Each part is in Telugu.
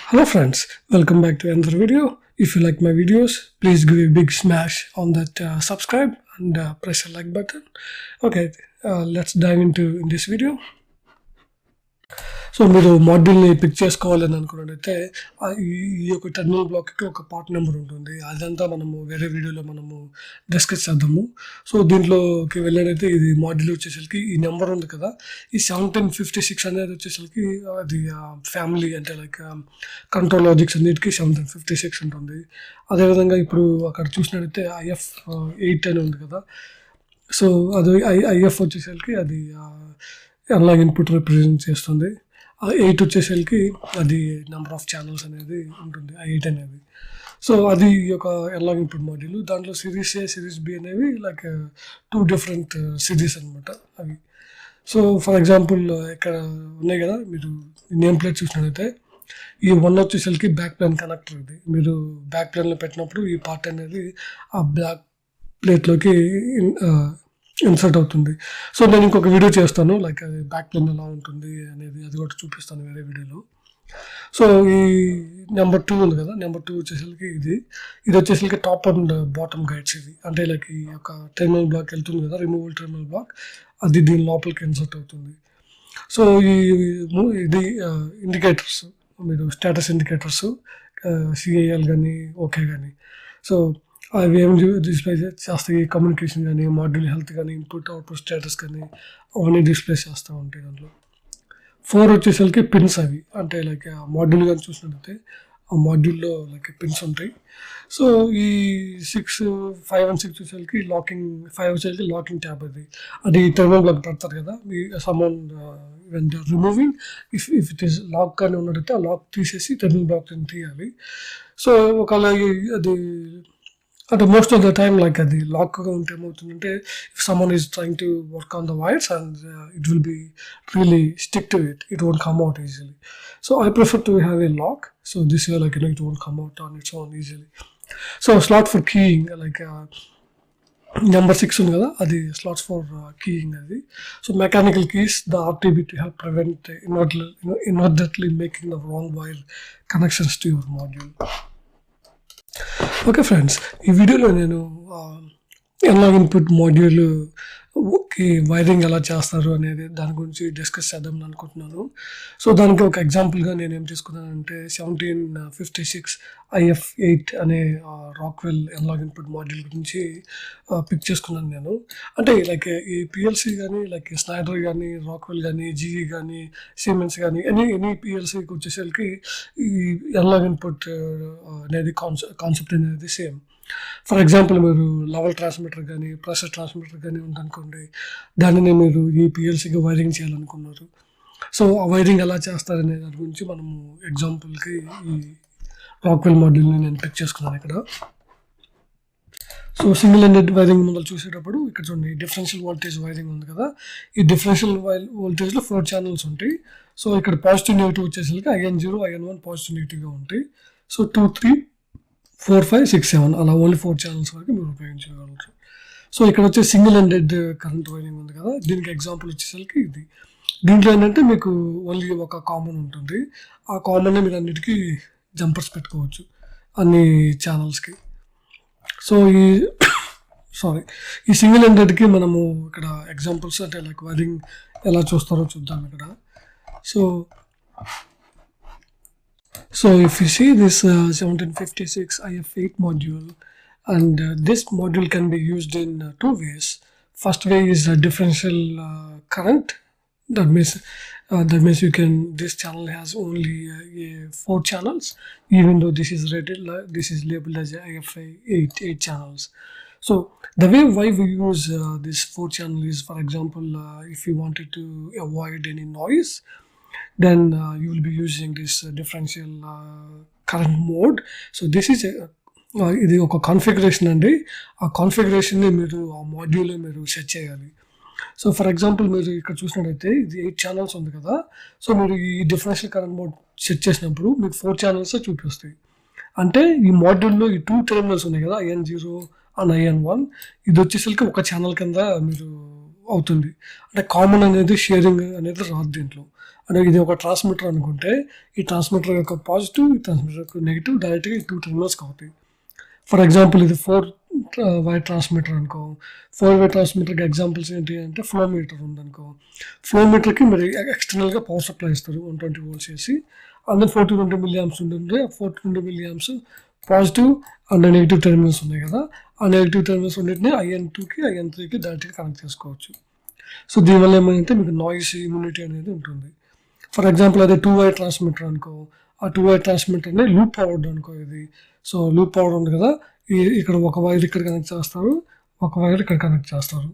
Hello friends, welcome back to another video. If you like my videos, please give a big smash on that subscribe and press the like button. Okay, let's dive into in this video. So మీరు మాడ్యూల్ని పిక్ చేసుకోవాలని అనుకున్నట్టయితే ఈ యొక్క టెర్మినల్ బ్లాక్కి ఒక పార్ట్ నెంబర్ ఉంటుంది. అదంతా మనము వేరే వీడియోలో మనము డిస్కస్ చేద్దాము. సో దీంట్లోకి వెళ్ళేదైతే ఇది మాడ్యూల్ వచ్చేసరికి ఈ నెంబర్ ఉంది కదా, ఈ 1756 అనేది వచ్చేసరికి అది ఫ్యామిలీ అంటే లైక్ కంట్రోల్ లాజిక్స్ అన్నిటికీ 1756 ఉంటుంది. అదేవిధంగా ఇప్పుడు అక్కడ చూసినట్టయితే IF8 అని ఉంది కదా, సో అది IF వచ్చేసరికి అది అనలాగ్ ఇన్పుట్ రిప్రజెంట్ చేస్తుంది. 8 వచ్చేసరికి అది నెంబర్ ఆఫ్ ఛానల్స్ అనేది ఉంటుంది, 8 అనేది. సో అది ఒక అనలాగ్ ఇన్పుట్ మాడ్యూల్. దాంట్లో సిరీస్ A, సిరీస్ B అనేవి లైక్ 2 డిఫరెంట్ సిరీస్ అనమాట అవి. సో ఫర్ ఎగ్జాంపుల్ ఇక్కడ ఉన్నాయి కదా, మీరు నేమ్ ప్లేట్ చూసినట్టయితే ఈ 1 వచ్చేసరికి బ్యాక్ ప్లేన్ కనెక్టర్. ఇది మీరు బ్యాక్ ప్లేన్లో పెట్టినప్పుడు ఈ పార్ట్ అనేది ఆ బ్యాక్ ప్లేట్లోకి ఇన్సర్ట్ అవుతుంది. సో నేను ఇంకొక వీడియో చేస్తాను లైక్ అది బ్యాక్ ప్లేన్ ఎలా ఉంటుంది అనేది, అది కూడా చూపిస్తాను వేరే వీడియోలో. సో ఈ నెంబర్ 2 ఉంది కదా, నెంబర్ 2 వచ్చేసరికి ఇది వచ్చేసరికి టాప్ అండ్ బాటమ్ గైడ్స్. ఇది అంటే లైక్ ఈ యొక్క టెర్మినల్ బ్లాక్ వెళ్తుంది కదా, రిమూవల్ టెర్మినల్ బ్లాక్, అది దీని లోపలికి ఇన్సర్ట్ అవుతుంది. సో ఇది ఇండికేటర్స్, మీరు స్టేటస్ ఇండికేటర్స్ CIL కానీ ఓకే కానీ, సో అవి ఏమి డిస్ప్లే చేస్తాయి, కమ్యూనికేషన్ కానీ, మాడ్యూల్ హెల్త్ కానీ, ఇన్పుట్ అవుట్పుట్ స్టేటస్ కానీ అవన్నీ డిస్ప్లే చేస్తూ ఉంటాయి. దాంట్లో 4 వచ్చేసరికి పిన్స్. అవి అంటే లైక్ మాడ్యూల్ కానీ చూసినట్టయితే ఆ మాడ్యూల్లో లైక్ పిన్స్ ఉంటాయి. సో ఈ 5 and 6 వచ్చేసరికి లాకింగ్, 5 వచ్చేసరికి లాకింగ్ ట్యాబ్. అది టెర్మినల్ బ్లాక్ పెడతారు కదా, మీ సమ్మన్ when they removing, if it is lock కానీ ఉన్నట్టయితే ఆ లాక్ తీసేసి టెర్మినల్ బ్లాక్ తీయాలి. సో ఒకవేళ అది అంటే most of the time like అది లాక్గా ఉంటే ఏమవుతుందంటే, if someone is trying to work on the wires and it will be really stick to it won't come out easily. So I prefer to have a lock. So this way like it won't come out on its own easily. So slot for keying, like number 6 ఉంది కదా, అది స్లాట్స్ ఫర్ కీయింగ్ అది. So mechanical keys, the RTB to help prevent inadvertently making the wrong wire connections to your module. Okay friends, ఈ వీడియోలో నేను అనలాగ్ ఇన్పుట్ మాడ్యూల్కి వైరింగ్ ఎలా చేస్తారు అనేది దాని గురించి డిస్కస్ చేద్దామని అనుకుంటున్నాను. సో దానికి ఒక ఎగ్జాంపుల్గా నేను ఏం తీసుకున్నానంటే 1756 IF8 అనే రాక్వెల్ అనలాగ్ ఇన్పుట్ మాడ్యూల్ గురించి పిక్ చేసుకున్నాను నేను. అంటే లైక్ ఈ PLC కానీ, లైక్ స్నైడర్ కానీ, రాక్వెల్ కానీ, GE కానీ, సిమెన్స్ కానీ, ఎనీ PLCకి వచ్చేసరికి ఈ అనలాగ్ ఇన్పుట్ అనేది కాన్సెప్ట్ అనేది సేమ్. ఫర్ ఎగ్జాంపుల్ మీరు లెవెల్ ట్రాన్స్మిటర్ కానీ, ప్రెషర్ ట్రాన్స్మిటర్ కానీ ఉందనుకోండి, దానిని మీరు ఈ PLCకి వైరింగ్ చేయాలనుకున్నారు. సో ఆ వైరింగ్ ఎలా చేస్తారనే దాని గురించి మనము ఎగ్జాంపుల్కి ఈ రాక్వెల్ మాడ్యూల్ని నేను పిక్ చేసుకున్నాను ఇక్కడ. సో సింగిల్ ఎండెడ్ వైరింగ్ మొదలు చూసేటప్పుడు ఇక్కడ చూడండి, డిఫరెన్షియల్ వోల్టేజ్ వైరింగ్ ఉంది కదా, ఈ డిఫరెన్షియల్ వోల్టేజ్లో 4 ఛానల్స్ ఉంటాయి. సో ఇక్కడ పాజిటివ్ నెగిటివ్ వచ్చేసరికి IN0, IN1 పాజిటివ్ నెగిటివ్గా ఉంటాయి. సో 2, 3, 4, 5, 6, 7 అలా ఓన్లీ 4 ఛానల్స్ వరకు మీరు ఉపయోగించగలరు. సో ఇక్కడ వచ్చే సింగిల్ ఎండెడ్ కరెంట్ వైరింగ్ ఉంది కదా, దీనికి ఎగ్జాంపుల్ వచ్చేసరికి ఇది. దీంట్లో ఏంటంటే మీకు ఓన్లీ ఒక కామన్ ఉంటుంది. ఆ కామన్నే మీరు అన్నిటికీ జంపర్స్ పెట్టుకోవచ్చు అన్ని ఛానల్స్కి. సో ఈ సింగిల్ ఎండెడ్కి మనము ఇక్కడ ఎగ్జాంపుల్స్ అంటే లైక్ వైరింగ్ ఎలా చూస్తారో చూద్దాం ఇక్కడ. So if you see this 1756 IF8 module, and this module can be used in 2 ways. First way is a differential current. That means this channel has only 4 channels, even though this is labeled as IF8 channels. So the way why we use this 4 channel is, for example, if you wanted to avoid any noise, then you will be using this differential current mode. So this is ఇది ఒక కాన్ఫిగరేషన్ అండి. ఆ కాన్ఫిగరేషన్ని మీరు ఆ మాడ్యూల్లో మీరు సెట్ చేయాలి. సో ఫర్ ఎగ్జాంపుల్ మీరు ఇక్కడ చూసినట్టయితే ఇది 8 ఛానల్స్ ఉంది కదా, సో మీరు ఈ డిఫరెన్షియల్ కరెంట్ మోడ్ సెట్ చేసినప్పుడు మీకు 4 ఛానల్స్ చూపిస్తాయి. అంటే ఈ మాడ్యూల్లో ఈ 2 టెర్మినల్స్ ఉన్నాయి కదా, IN0 అండ్ IN1, ఇది వచ్చేసరికి ఒక ఛానల్ కింద మీరు అవుతుంది. అంటే కామన్ అనేది షేరింగ్ అనేది రాదు దీంట్లో. అంటే ఇది ఒక ట్రాన్స్మిటర్ అనుకుంటే ఈ ట్రాన్స్మిటర్ యొక్క పాజిటివ్, ఈ ట్రాన్స్మిటర్ యొక్క నెగిటివ్ డైరెక్ట్గా ఈ 2 టెర్మినల్స్కి అవుతాయి. ఫర్ ఎగ్జాంపుల్ ఇది 4 వై ట్రాన్స్మిటర్ అనుకో. 4 వై ట్రాన్స్మిటర్కి ఎగ్జాంపుల్స్ ఏంటి అంటే ఫ్లో మీటర్ ఉందనుకో. ఫ్లో మీటర్కి మీరు ఎక్స్టర్నల్గా పవర్ సప్లై ఇస్తారు 120 volts చేసి. అందులో 420 milliamps ఉంటుంది. 420 milliamps positive and negative terminals ఉన్నాయి కదా, ఆ నెగిటివ్ టెర్మినల్స్ రెండింటిని IN2కి IN3కి డైరెక్ట్గా కనెక్ట్ చేసుకోవచ్చు. సో దీనివల్ల ఏమైందంటే మీకు నాయిస్ ఇమ్యూనిటీ అనేది ఉంటుంది. ఫర్ ఎగ్జాంపుల్ అదే 2 వై ట్రాన్స్మిటర్ అనుకో, ఆ 2 వై ట్రాన్స్మిటర్ని లూప్ పవర్డ్ అనుకో ఇది. సో లూప్ పవర్ ఉంది కదా, ఇక్కడ ఒక వైర్ ఇక్కడ కనెక్ట్ చేస్తారు, ఒక వైర్ ఇక్కడ కనెక్ట్ చేస్తారు.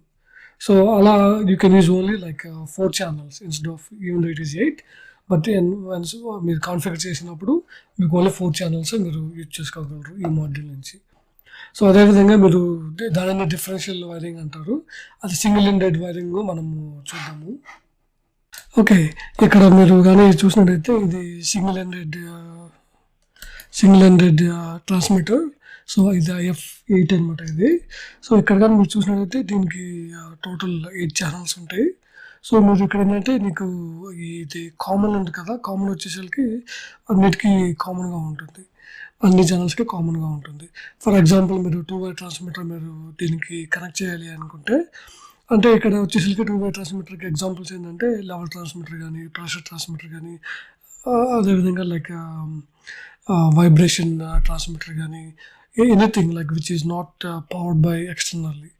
సో అలా you can use only like 4 channels instead of even it is 8. But once మీరు కాన్ఫిగర్ చేసినప్పుడు మీకు ఓన్లీ 4 channels మీరు యూజ్ చేసుకోగలరు ఈ మాడ్యూల్ నుంచి. సో అదేవిధంగా మీరు దానిని డిఫరెన్షియల్ వైరింగ్ అంటారు. అది సింగిల్ ఎండెడ్ వైరింగ్ మనము చూద్దాము. ఓకే, ఇక్కడ మీరు కానీ చూసినట్టయితే ఇది సింగిల్ ఎండెడ్ ట్రాన్స్మిటర్. సో ఇది IF8 అనమాట ఇది. సో ఇక్కడ కానీ మీరు చూసినట్టయితే దీనికి టోటల్ 8 channels ఉంటాయి. సో మీరు ఇక్కడ ఏంటంటే మీకు ఇది కామన్ ఉంది కదా, కామన్ వచ్చేసరికి అన్నిటికీ కామన్గా ఉంటుంది, అన్ని ఛానల్స్కి కామన్గా ఉంటుంది. ఫర్ ఎగ్జాంపుల్ మీరు 2 వై ట్రాన్స్మిటర్ మీరు దీనికి కనెక్ట్ చేయాలి అనుకుంటే, అంటే ఇక్కడ వచ్చేసరికి 2 వై ట్రాన్స్మిటర్కి ఎగ్జాంపుల్స్ ఏంటంటే లెవెల్ ట్రాన్స్మిటర్ కానీ, ప్రెషర్ ట్రాన్స్మిటర్ కానీ, అదేవిధంగా లైక్ వైబ్రేషన్ ట్రాన్స్మిటర్ కానీ, anything like which is not powered by externally.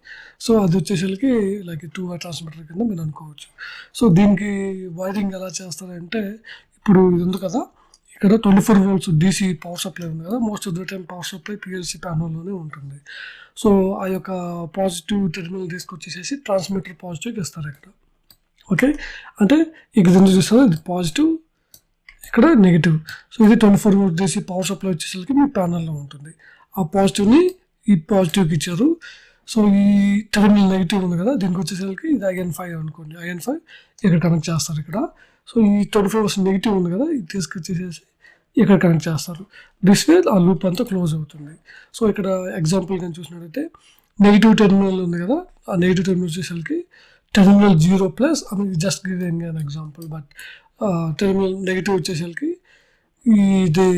So అది వచ్చేసరికి లైక్ 2 వై ట్రాన్స్మిటర్ కింద మీరు అనుకోవచ్చు. సో దీనికి వైరింగ్ ఎలా చేస్తారంటే, ఇప్పుడు ఇది ఉంది కదా, ఇక్కడ 24 volts DC పవర్ సప్లై ఉంది కదా, most of the time power supply PLC ప్యానల్లోనే ఉంటుంది. సో ఆ యొక్క పాజిటివ్ టెర్మినల్ తీసుకొచ్చేసేసి ట్రాన్స్మిటర్ పాజిటివ్కి ఇస్తారు ఇక్కడ. ఓకే, అంటే ఇక్కడ ఎందుకు చూస్తారు, ఇది పాజిటివ్, ఇక్కడ నెగిటివ్. సో ఇది 24 volts DC పవర్ సప్లై వచ్చేసరికి మీ ప్యానల్లో ఉంటుంది. ఆ పాజిటివ్ని ఈ పాజిటివ్కి ఇచ్చారు. సో ఈ టెర్మినల్ నెగిటివ్ ఉంది కదా, దీనికి వచ్చేసరికి ఇది IN5 అనుకోండి, IN5 ఇక్కడ కనెక్ట్ చేస్తారు ఇక్కడ. సో ఈ 24 నెగిటివ్ ఉంది కదా, ఇది తీసుకొచ్చేసేసి ఇక్కడ కనెక్ట్ చేస్తారు. దిస్ వే ఆ లూప్ అంతా క్లోజ్ అవుతుంది. సో ఇక్కడ ఎగ్జాంపుల్ నేను చూసినట్టయితే నెగిటివ్ టెర్మినల్ ఉంది కదా, ఆ నెగిటివ్ టెర్మినల్ వచ్చేసరికి terminal 0+, just giving an example, but terminal negative వచ్చేసరికి ఇది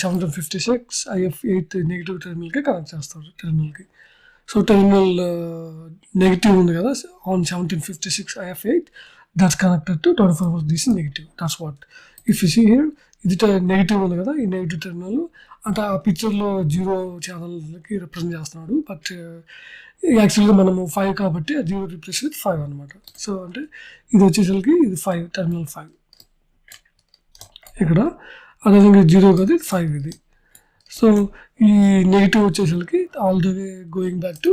1756 IF8 నెగిటివ్ టెర్మినల్కి కనెక్ట్ చేస్తారు టెర్మినల్కి. సో టెర్మినల్ నెగిటివ్ ఉంది కదా on 1756 IF8, that's connected to 24 volts DC negative. That's what if you see here, ఇది నెగిటివ్ ఉంది కదా, ఈ నెగిటివ్ టెర్మినల్ అంటే ఆ పిక్చర్లో 0 ఛానల్కి రిప్రజెంట్ చేస్తున్నాడు, బట్ యాక్చువల్గా మనము 5 కాబట్టి ఆ 0 రిప్లేస్ విత్ 5 అనమాట. సో అంటే ఇది వచ్చేసరికి ఇది 5, టెర్మినల్ 5 ఇక్కడ, అదేవిధంగా 0 కదా, 5 ఇది. సో ఈ నెగిటివ్ వచ్చేసరికి all the way going back to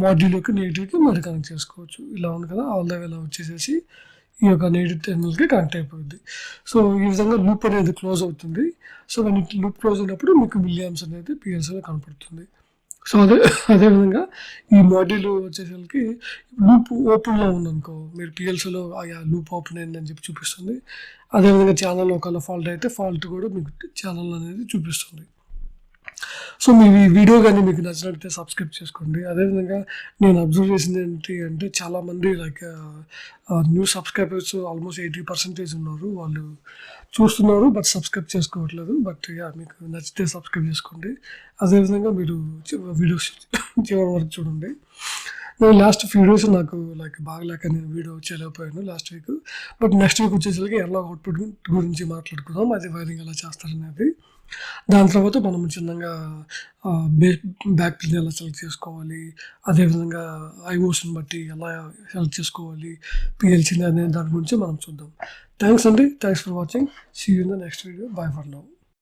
module యొక్క నెగిటివ్కి మరి కనెక్ట్ చేసుకోవచ్చు. ఇలా ఉంది కదా, ఆల్ ద వే ఇలా వచ్చేసేసి ఈ యొక్క నెగిటివ్ టెర్మినల్కి కనెక్ట్ అయిపోయింది. సో ఈ విధంగా లూప్ అనేది క్లోజ్ అవుతుంది. సో లూప్ క్లోజ్ అయినప్పుడు మీకు మిలియాంప్స్ అనేది PLCలో కనపడుతుంది. సో అదేవిధంగా ఈ మాడ్యూల్ వచ్చేసరికి లూప్ ఓపెన్లో ఉందనుకో, మీరు PLCలో లూప్ ఓపెన్ అయిందని చెప్పి చూపిస్తుంది. అదేవిధంగా ఛానల్ ఒకవేళ ఫాల్ట్ అయితే ఫాల్ట్ కూడా మీకు ఛానల్ అనేది చూపిస్తుంది. సో మీ వీడియో కానీ మీకు నచ్చినట్లయితే సబ్స్క్రైబ్ చేసుకోండి. అదేవిధంగా నేను అబ్జర్వ్ చేసింది ఏంటి అంటే, చాలామంది లైక్ న్యూ సబ్స్క్రైబర్స్ ఆల్మోస్ట్ 80% ఉన్నారు, వాళ్ళు చూస్తున్నారు బట్ సబ్స్క్రైబ్ చేసుకోవట్లేదు. బట్ మీకు నచ్చితే సబ్స్క్రైబ్ చేసుకోండి. అదేవిధంగా మీరు వీడియోస్ చివరి వరకు చూడండి. నేను లాస్ట్ ఫ్యూ డేస్ నాకు లైక్ బాగలేక నేను వీడియో చేయలేకపోయాను last week. But next week వచ్చేసరికి ఎర్లాగ్ అవుట్పుట్ గురించి మాట్లాడుకుందాం, అది వైరింగ్ ఎలా చేస్తారనేది. దాని తర్వాత మనం చిన్నగా బ్యాక్ పిన్ ఎలా సెలెక్ట్ చేసుకోవాలి, అదేవిధంగా ఐఓస్ని బట్టి ఎలా సెలెక్ట్ చేసుకోవాలి PLCని అనే దాని గురించి మనం చూద్దాం. థ్యాంక్స్ అండి, thanks for watching. See you in the next video. Bye for now.